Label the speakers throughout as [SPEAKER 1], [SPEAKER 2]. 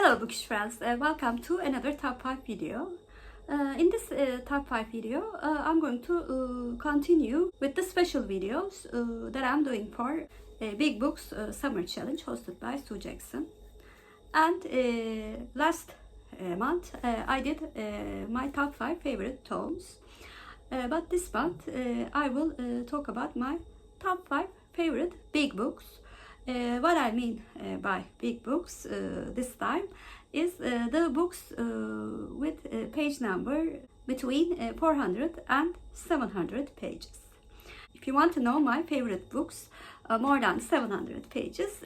[SPEAKER 1] Hello Bookish friends, welcome to another top 5 video. In this top 5 video, I'm going to continue with the special videos that I'm doing for Big Books Summer Challenge hosted by Sue Jackson. And last month I did my top 5 favorite tomes. But this month I will talk about my top 5 favorite big books. What I mean by big books this time is the books with page number between 400 and 700 pages. If you want to know my favorite books more than 700 pages,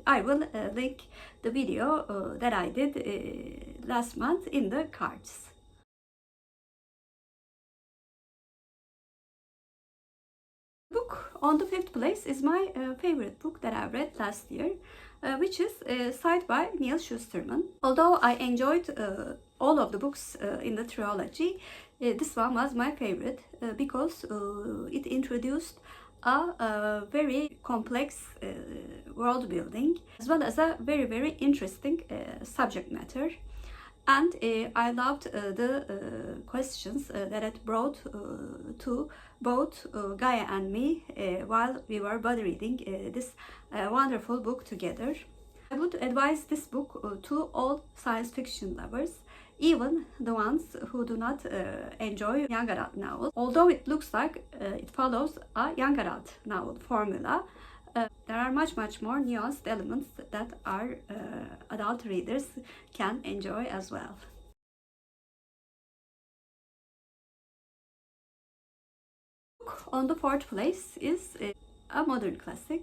[SPEAKER 1] I will link the video that I did last month in the cards. Book on the 5th place is my favorite book that I read last year, which is Scythe by Neal Shusterman. Although I enjoyed all of the books in the trilogy, this one was my favorite because it introduced a very complex world building as well as a very interesting subject matter. And I loved the questions that it brought to both Gaia and me while we were body reading this wonderful book together. I would advise this book to all science fiction lovers, even the ones who do not enjoy young adult novels. Although it looks like it follows a young adult novel formula, there are much more nuanced elements that our adult readers can enjoy as well. On the 4th place is a modern classic,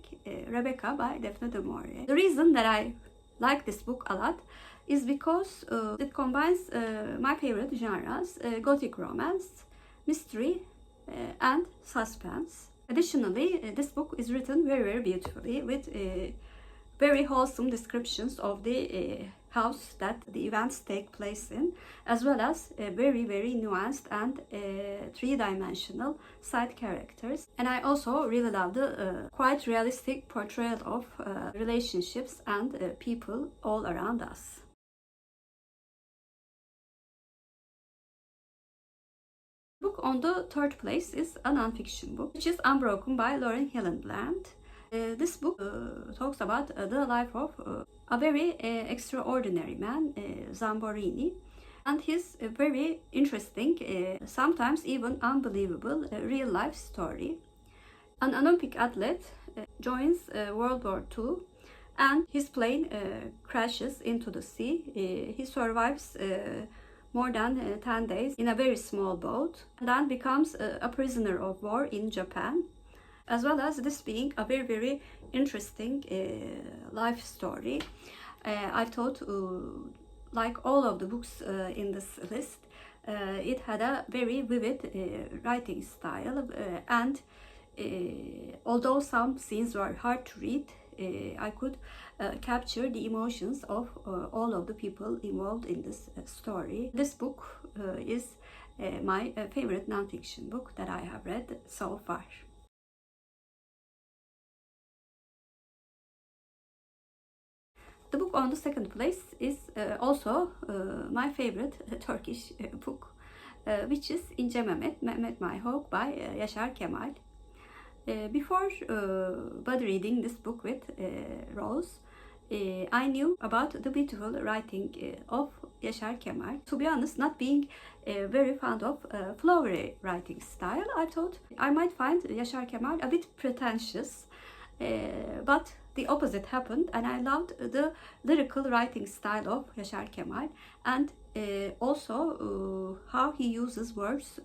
[SPEAKER 1] Rebecca by Daphne de Maurier. The reason that I like this book a lot is because it combines my favorite genres, gothic romance, mystery, and suspense. Additionally, this book is written very beautifully with very wholesome descriptions of the house that the events take place in, as well as very nuanced and three-dimensional side characters. And I also really love the quite realistic portrayal of relationships and people all around us. Book on the 3rd place is a non-fiction book, which is Unbroken by Hillenbrand. This book talks about the life of a very extraordinary man, Zamborini, and his very interesting, sometimes even unbelievable real-life story. An Olympic athlete joins World War II and his plane crashes into the sea. He survives more than 10 days in a very small boat, and then becomes a prisoner of war in Japan, as well as this being a very interesting life story. I thought, like all of the books in this list, it had a very vivid writing style, and although some scenes were hard to read, I could capture the emotions of all of the people involved in this story. This book is my favorite non-fiction book that I have read so far. The book on the 2nd place is also my favorite Turkish book, which is İnce Mehmet My Hawk by Yaşar Kemal. Before body reading this book with Rose, I knew about the beautiful writing of Yaşar Kemal. To be honest, not being very fond of flowery writing style, I thought I might find Yaşar Kemal a bit pretentious, but the opposite happened, and I loved the lyrical writing style of Yaşar Kemal, and also how he uses words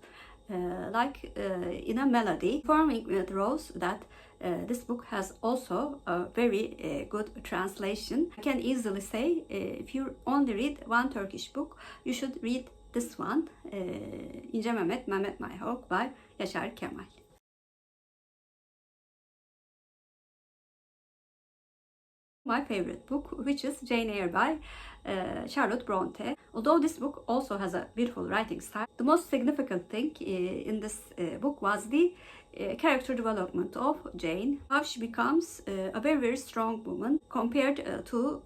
[SPEAKER 1] like in a melody, informing with Rose that this book has also a very good translation. I can easily say if you only read one Turkish book, you should read this one, İnce Mehmet My Hawk by Yaşar Kemal. My favorite book, which is Jane Eyre by Charlotte Bronte. Although this book also has a beautiful writing style, the most significant thing in this book was the character development of Jane, how she becomes a very strong woman compared to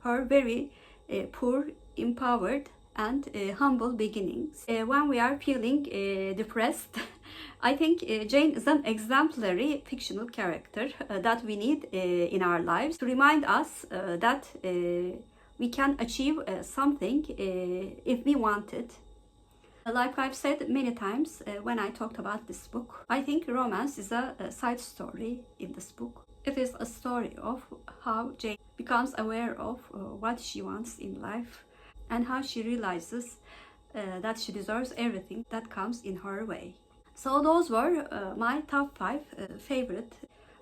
[SPEAKER 1] her very poor, empowered, and humble beginnings. When we are feeling depressed, I think Jane is an exemplary fictional character that we need in our lives to remind us that we can achieve something if we want it. Like I've said many times when I talked about this book, I think romance is a side story in this book. It is a story of how Jane becomes aware of what she wants in life and how she realizes that she deserves everything that comes in her way. So those were my top 5 favorite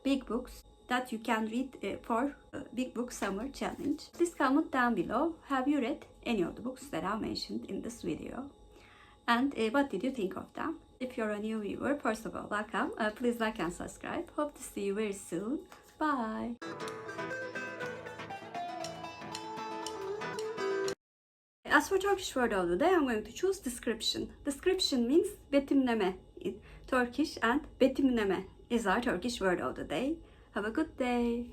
[SPEAKER 1] big books that you can read for Big Book Summer Challenge. Please comment down below, have you read any of the books that I mentioned in this video? And what did you think of them? If you're a new viewer, first of all, welcome. Please like and subscribe. Hope to see you very soon. Bye. As for Turkish word of the day, I'm going to choose description. Description means betimleme in Turkish, and betimleme is our Turkish word of the day. Have a good day.